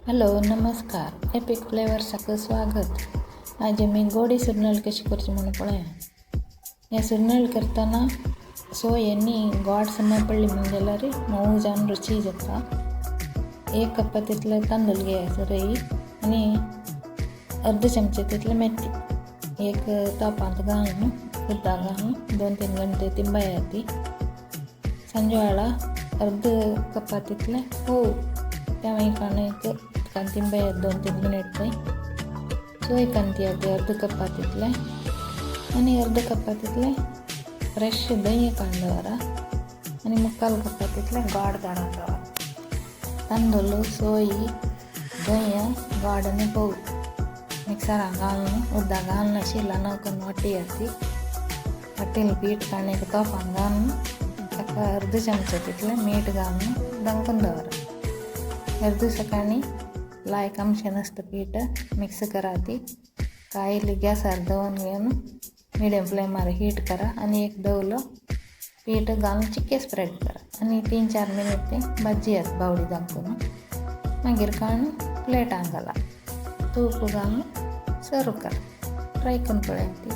Hello नमस्कार epic फ्लेवर्साक स्वागत. आज मी गोडी सुरनळ कशी करची म्हणून पळया. हे सुरनळ करताना सोयनी गोड समय पडली म्हणजे रे मऊ जाऊन रुची जाता. 1 कप तितलं तांदूळ घ्यायचं रई आणि अर्ध चमचे तितलं मेथी. एक तापात घालून उद्दा घालून 2-3 गंटे तिंबायती. संजेवेळा अर्ध कप तितलं हो त्यामुळे तिंबायत 2-3 मिनिट सोय कांती अर्ध कप तितलं आणि अर्ध कप तितलं फ्रेश दही कांदवरा आणि 1/4 कप तितलं गोड दाणा तांदूळ सोई दही गोड आणि पोऊ मिक्सरा घालून उद्दा घालून शिला नौकन वट्टी वट्टील पीठ काढणे तोफान घालून ताका अर्ध चमचे तितलं मीठ घालून दंकून दवरा. अर्ध सकाळी लायक आमचे नसतं पीठ मिक्स कराती. कायली गॅसार दवून घेऊन मिडियम फ्लेमार हीट करा आणि एक दवलं पीठ घालून चिक्के स्प्रेड करा आणि 3-4 मिनिट ते भाजी येत बावडी दाखवून मागीर काढून प्लेटांक घाला. तूप घालून सर्व करा. ट्राय करून पळयती.